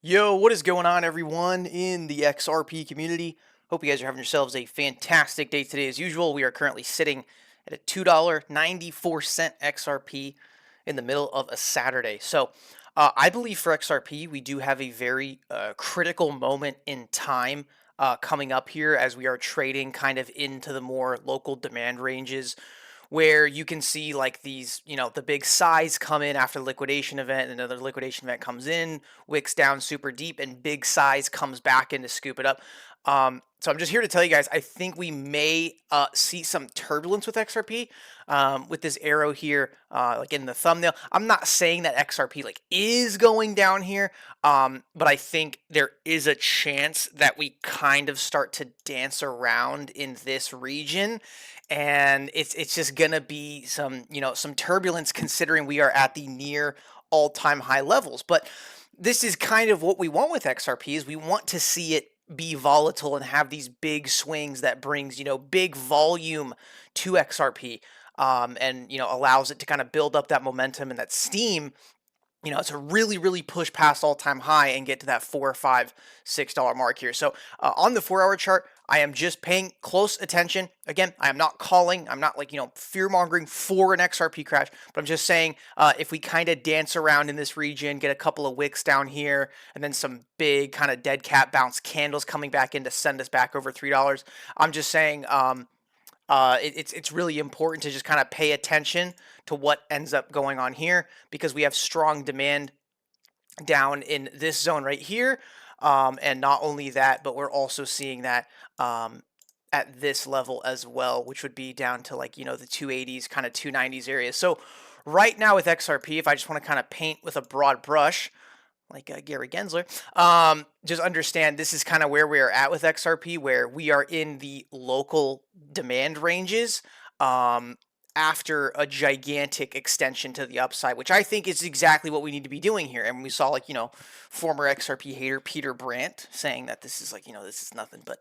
Yo, what is going on, everyone in the XRP community? Hope you guys are having yourselves a fantastic day today. As usual, we are currently sitting at a $2.94 XRP in the middle of a Saturday. I believe for XRP, we do have a very critical moment in time coming up here as we are trading kind of into the more local demand ranges where you can see like these, the big size come in after the liquidation event, and another liquidation event comes in, wicks down super deep, and big size comes back in to scoop it up. So I'm just here to tell you guys, I think we may see some turbulence with XRP with this arrow here, like in the thumbnail. I'm not saying that XRP like is going down here, but I think there is a chance that we kind of start to dance around in this region, and it's just gonna be some some turbulence considering we are at the near all-time high levels. But this is kind of what we want with XRP is we want to see it be volatile and have these big swings that brings big volume to XRP, and allows it to kind of build up that momentum and that steam, to really push past all-time high and get to that $4, $5, $6 mark here. So on the 4-hour chart, I am just paying close attention. Again, I am not calling. I'm not like fear mongering for an XRP crash, but I'm just saying if we kind of dance around in this region, get a couple of wicks down here, and then some big kind of dead cat bounce candles coming back in to send us back over $3. I'm just saying it's really important to just kind of pay attention to what ends up going on here, because we have strong demand down in this zone right here. And not only that, but we're also seeing that at this level as well, which would be down to like, the 280s, kind of 290s areas. So right now with XRP, if I just want to kind of paint with a broad brush, like Gary Gensler, just understand this is kind of where we're at with XRP, where we are in the local demand ranges after a gigantic extension to the upside, which I think is exactly what we need to be doing here. And we saw like, former XRP hater Peter Brandt saying that this is like, this is nothing but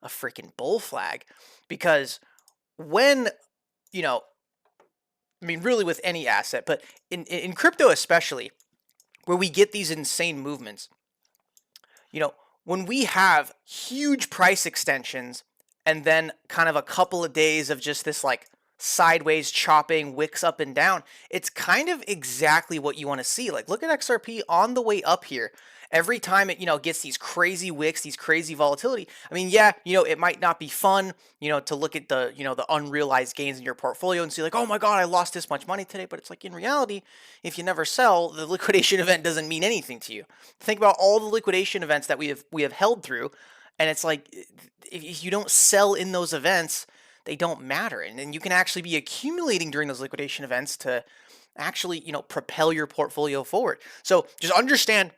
a freaking bull flag, because when, really with any asset, but in crypto especially, where we get these insane movements, when we have huge price extensions and then kind of a couple of days of just this like sideways chopping wicks up and down, it's kind of exactly what you want to see. Like look at XRP on the way up here. Every time it gets these crazy wicks, these crazy volatility. I mean, yeah, it might not be fun, to look at the the unrealized gains in your portfolio and see like, oh my god, I lost this much money today. But it's like in reality, if you never sell, the liquidation event doesn't mean anything to you. Think about all the liquidation events that we have held through, and it's like if you don't sell in those events, they don't matter. And then you can actually be accumulating during those liquidation events to actually, propel your portfolio forward. So just understand,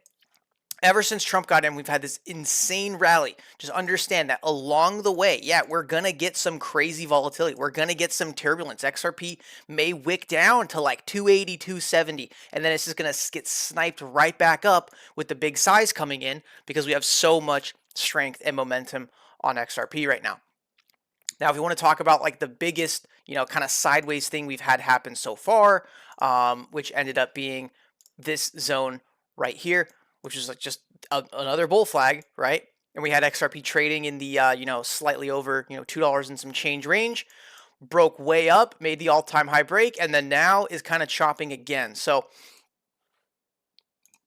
ever since Trump got in, we've had this insane rally. Just understand that along the way, yeah, we're going to get some crazy volatility. We're going to get some turbulence. XRP may wick down to like 280, 270, and then it's just going to get sniped right back up with the big size coming in, because we have so much strength and momentum on XRP right now. Now, if you want to talk about like the biggest, kind of sideways thing we've had happen so far, which ended up being this zone right here, which is like just another bull flag, right? And we had XRP trading in the, slightly over, $2 and some change range, broke way up, made the all-time high break, and then now is kind of chopping again. So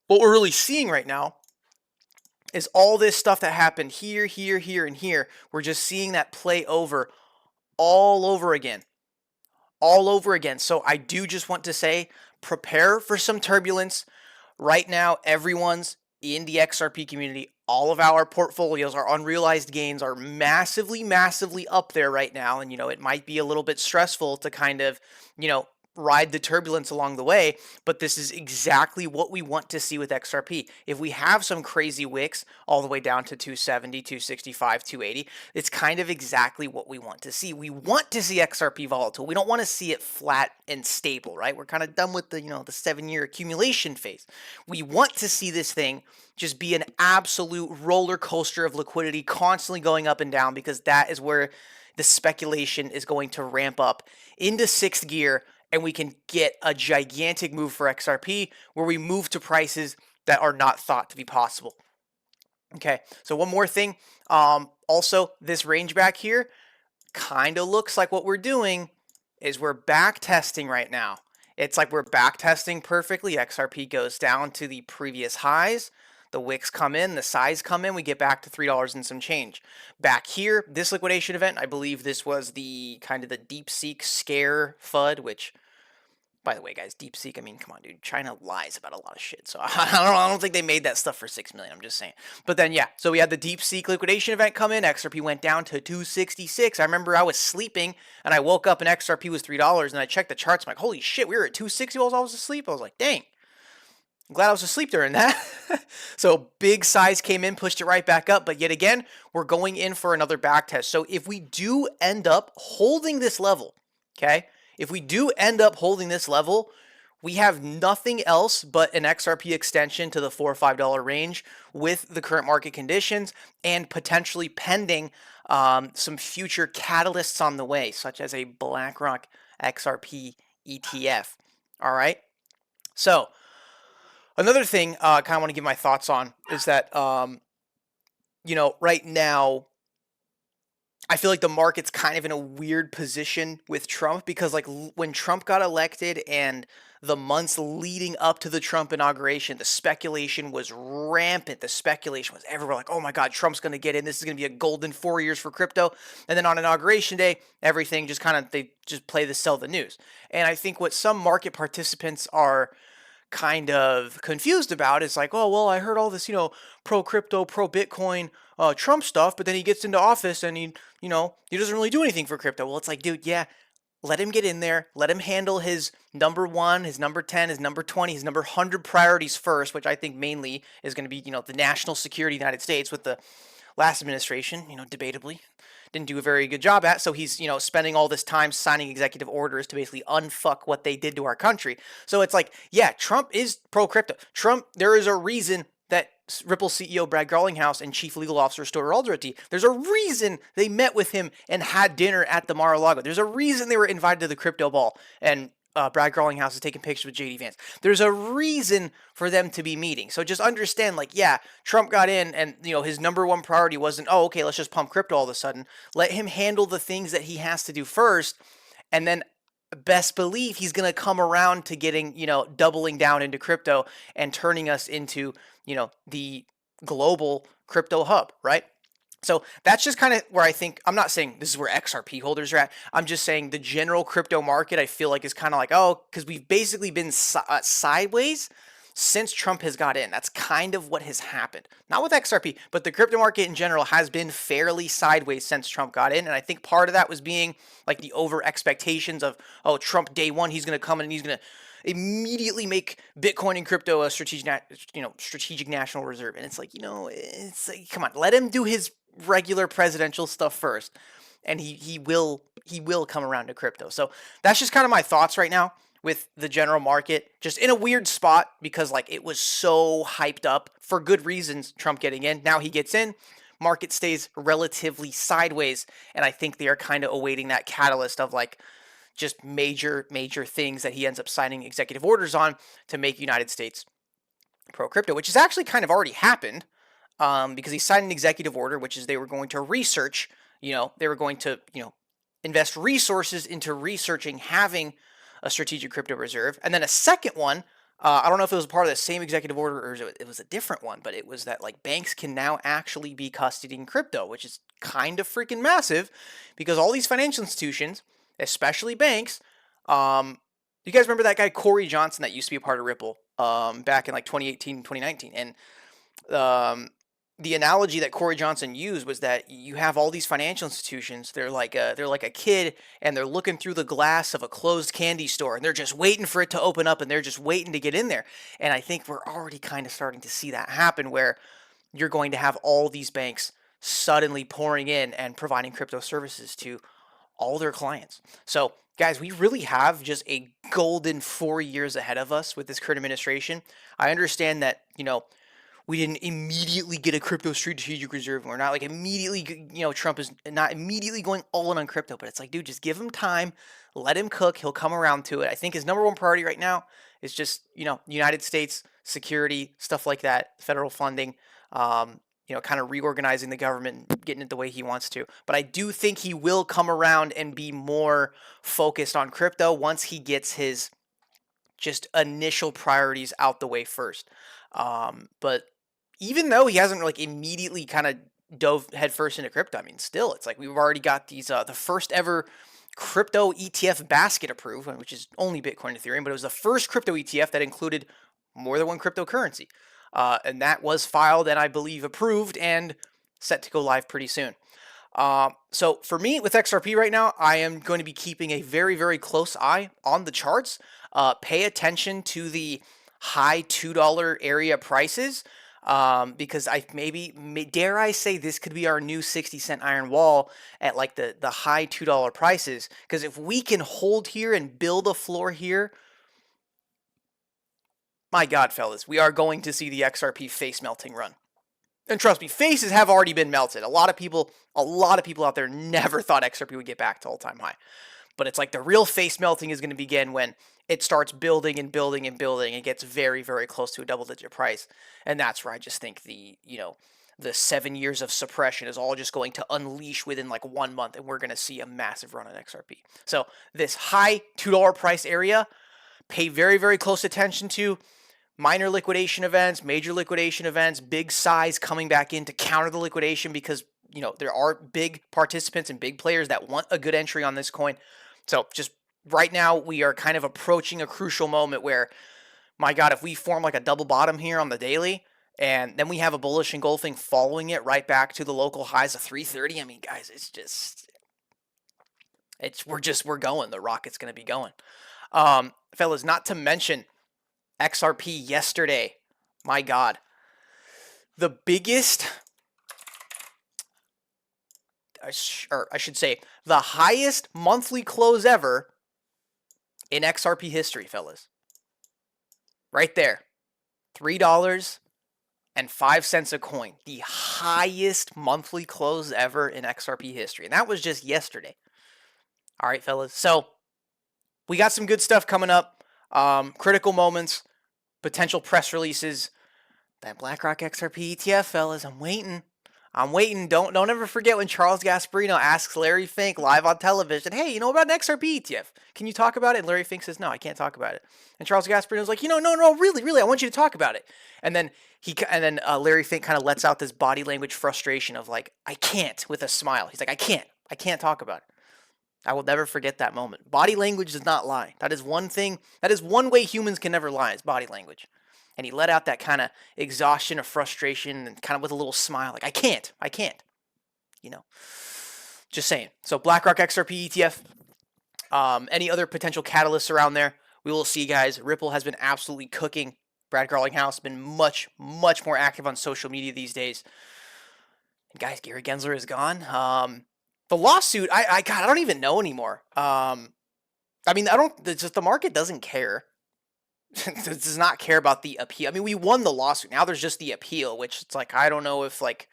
what we're really seeing right now is all this stuff that happened here, and here. We're just seeing that play over all over again. All over again. So I do just want to say, prepare for some turbulence. Right now, everyone's in the XRP community. All of our portfolios, our unrealized gains are massively up there right now. And, it might be a little bit stressful to kind of, ride the turbulence along the way, but this is exactly what we want to see with XRP. If we have some crazy wicks all the way down to 270, 265, 280, it's kind of exactly what we want to see. We want to see XRP volatile. We don't want to see it flat and stable, right? We're kind of done with the, the 7-year accumulation phase. We want to see this thing just be an absolute roller coaster of liquidity, constantly going up and down, because that is where the speculation is going to ramp up into sixth gear, and we can get a gigantic move for XRP where we move to prices that are not thought to be possible. Okay, so one more thing. Also, this range back here kind of looks like what we're doing is we're back testing right now. It's like we're back testing perfectly. XRP goes down to the previous highs. The wicks come in, the size come in, we get back to $3 and some change. Back here, this liquidation event, I believe this was the kind of the DeepSeek scare FUD, which, by the way, guys, DeepSeek, I mean, come on, dude. China lies about a lot of shit. So I don't think they made that stuff for 6 million. I'm just saying. But then, yeah, so we had the DeepSeek liquidation event come in. XRP went down to 266. I remember I was sleeping and I woke up and XRP was $3 and I checked the charts. I'm like, holy shit, we were at 260 while I was asleep. I was like, dang. I'm glad I was asleep during that. So big size came in, pushed it right back up. But yet again, we're going in for another back test. So if we do end up holding this level, okay, if we do end up holding this level, we have nothing else but an XRP extension to the $4 or $5 range with the current market conditions and potentially pending some future catalysts on the way, such as a BlackRock XRP ETF. All right. So another thing I kind of want to give my thoughts on is that, right now, I feel like the market's kind of in a weird position with Trump because, like, when Trump got elected and the months leading up to the Trump inauguration, the speculation was rampant. The speculation was everywhere, like, oh my God, Trump's going to get in. This is going to be a golden 4 years for crypto. And then on inauguration day, everything just they just play the sell the news. And I think what some market participants are kind of confused about is like, oh, well, I heard all this, pro crypto, pro Bitcoin, Trump stuff, but then he gets into office and he doesn't really do anything for crypto. Well, it's like, dude, yeah, let him get in there. Let him handle his number 1, his number 10, his number 20, his number 100 priorities first, which I think mainly is going to be, the national security of the United States with the last administration, debatably didn't do a very good job at. So he's, spending all this time signing executive orders to basically unfuck what they did to our country. So it's like, yeah, Trump is pro crypto. Trump, there is a reason that Ripple CEO Brad Garlinghouse and Chief Legal Officer Stuart Alderete, there's a reason they met with him and had dinner at the Mar-a-Lago. There's a reason they were invited to the crypto ball and Brad Garlinghouse is taking pictures with JD Vance. There's a reason for them to be meeting. So just understand, like, yeah, Trump got in and, his number 1 priority wasn't, oh, okay, let's just pump crypto all of a sudden. Let him handle the things that he has to do first. And then best believe he's going to come around to getting, doubling down into crypto and turning us into, the global crypto hub, right? So that's just kind of where I think, I'm not saying this is where XRP holders are at. I'm just saying the general crypto market, I feel like is kind of like, oh, because we've basically been sideways since Trump has got in. That's kind of what has happened. Not with XRP, but the crypto market in general has been fairly sideways since Trump got in. And I think part of that was being like the over expectations of, oh, Trump day 1, he's going to come in and he's going to immediately make Bitcoin and crypto a strategic national reserve. And it's like, it's like, come on, let him do his regular presidential stuff first, and he will come around to crypto. So that's just kind of my thoughts right now with the general market, just in a weird spot because, like, it was so hyped up for good reasons, Trump getting in. Now he gets in, market stays relatively sideways, and I think they are kind of awaiting that catalyst of, like, just major things that he ends up signing executive orders on to make United States pro crypto, which has actually kind of already happened. Because he signed an executive order, which is they were going to research, they were going to, invest resources into researching having a strategic crypto reserve. And then a second one, I don't know if it was part of the same executive order or it was a different one, but it was that, like, banks can now actually be custodying crypto, which is kind of freaking massive because all these financial institutions, especially banks, you guys remember that guy Corey Johnson that used to be a part of Ripple back in like 2018, 2019? And the analogy that Corey Johnson used was that you have all these financial institutions. They're like a kid, and they're looking through the glass of a closed candy store, and they're just waiting for it to open up, and they're just waiting to get in there. And I think we're already kind of starting to see that happen, where you're going to have all these banks suddenly pouring in and providing crypto services to all their clients. So, guys, we really have just a golden 4 years ahead of us with this current administration. I understand that, we didn't immediately get a crypto strategic reserve. We're not like immediately, Trump is not immediately going all in on crypto, but it's like, dude, just give him time, let him cook. He'll come around to it. I think his number 1 priority right now is just, United States security, stuff like that, federal funding, kind of reorganizing the government, getting it the way he wants to. But I do think he will come around and be more focused on crypto once he gets his just initial priorities out the way first. But even though he hasn't like immediately kind of dove headfirst into crypto, I mean, still, it's like we've already got these the first ever crypto ETF basket approved, which is only Bitcoin and Ethereum, but it was the first crypto ETF that included more than one cryptocurrency. And that was filed and I believe approved and set to go live pretty soon. So for me with XRP right now, I am going to be keeping a very, very close eye on the charts. Pay attention to the high $2 area prices because dare I say this could be our new 60-cent iron wall at like the high $2 prices. Because if we can hold here and build a floor here, my God, fellas, we are going to see the XRP face melting run. And trust me, faces have already been melted. A lot of people out there never thought XRP would get back to all-time high. But it's like the real face melting is going to begin when it starts building and building and building. It gets very, very close to a double-digit price. And that's where I just think the 7 years of suppression is all just going to unleash within like 1 month, and we're going to see a massive run on XRP. So this high $2 price area, pay very, very close attention to. Minor liquidation events, major liquidation events, big size coming back in to counter the liquidation because, there are big participants and big players that want a good entry on this coin. So just right now we are kind of approaching a crucial moment where, my God, if we form like a double bottom here on the daily and then we have a bullish engulfing following it right back to the local highs of 330, I mean, guys, we're going. The rocket's going to be going. Fellas, not to mention XRP yesterday, my God, the biggest, or I should say, the highest monthly close ever in XRP history, fellas. Right there, $3.05 a coin, the highest monthly close ever in XRP history, and that was just yesterday. All right, fellas, so we got some good stuff coming up. Critical moments, potential press releases. That BlackRock XRP ETF, fellas, I'm waiting. Don't ever forget when Charles Gasparino asks Larry Fink live on television, "Hey, you know about an XRP ETF? Can you talk about it?" And Larry Fink says, "No, I can't talk about it." And Charles Gasparino's like, "No, really, I want you to talk about it." And then Larry Fink kind of lets out this body language frustration of like, "I can't," with a smile. He's like, I can't talk about it." I will never forget that moment. Body language does not lie. That is one thing. That is one way humans can never lie, is body language. And he let out that kind of exhaustion of frustration and kind of with a little smile, like, I can't. Just saying. So BlackRock XRP ETF, any other potential catalysts around there, we will see, guys. Ripple has been absolutely cooking. Brad Garlinghouse has been much, much more active on social media these days. And guys, Gary Gensler is gone. The lawsuit, I don't even know anymore. The market doesn't care. It does not care about the appeal. I mean, we won the lawsuit. Now there's just the appeal, which it's like, I don't know if like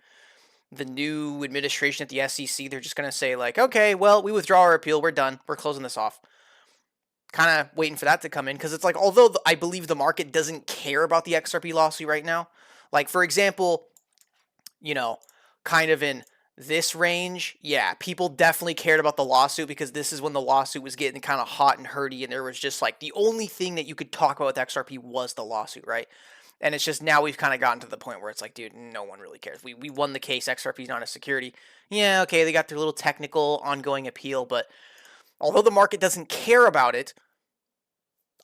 the new administration at the SEC, they're just going to say like, okay, well, we withdraw our appeal. We're done. We're closing this off. Kind of waiting for that to come in because it's like, although I believe the market doesn't care about the XRP lawsuit right now, like for example, kind of in this range, yeah, people definitely cared about the lawsuit because this is when the lawsuit was getting kind of hot and hurty, and there was just like the only thing that you could talk about with XRP was the lawsuit, right? And it's just now we've kind of gotten to the point where it's like, dude, no one really cares. We won the case. XRP is not a security. Yeah, okay, they got their little technical ongoing appeal, but although the market doesn't care about it,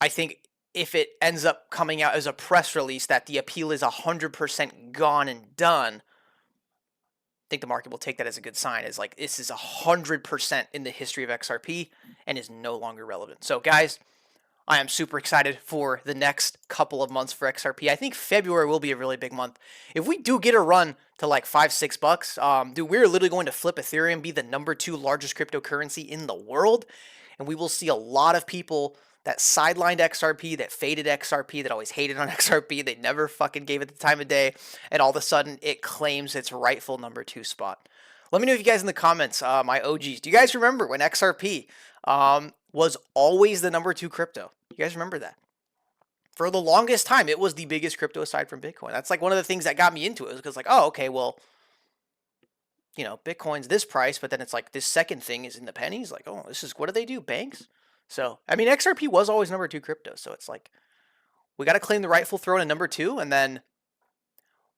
I think if it ends up coming out as a press release that the appeal is 100% gone and done, I think the market will take that as a good sign. Is like, this is 100% in the history of XRP and is no longer relevant. So guys, I am super excited for the next couple of months for XRP. I think February will be a really big month. If we do get a run to like $5-6, dude, we're literally going to flip Ethereum, be the number 2 largest cryptocurrency in the world. And we will see a lot of people that sidelined XRP, that faded XRP, that always hated on XRP. They never fucking gave it the time of day. And all of a sudden, it claims its rightful number 2 spot. Let me know if you guys in the comments, my OGs, do you guys remember when XRP was always the number 2 crypto? You guys remember that? for the longest time, it was the biggest crypto aside from Bitcoin. That's like one of the things that got me into it, because like, oh, okay, well, Bitcoin's this price, but then it's like this second thing is in the pennies. Like, oh, this is, what do they do? Banks? So, I mean, XRP was always number 2 crypto. So it's like, we got to claim the rightful throne in number 2. And then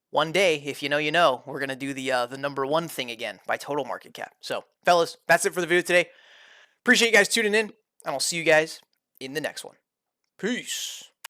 one day, if you know, we're going to do the number 1 thing again by total market cap. So, fellas, that's it for the video today. Appreciate you guys tuning in, and I'll see you guys in the next one. Peace.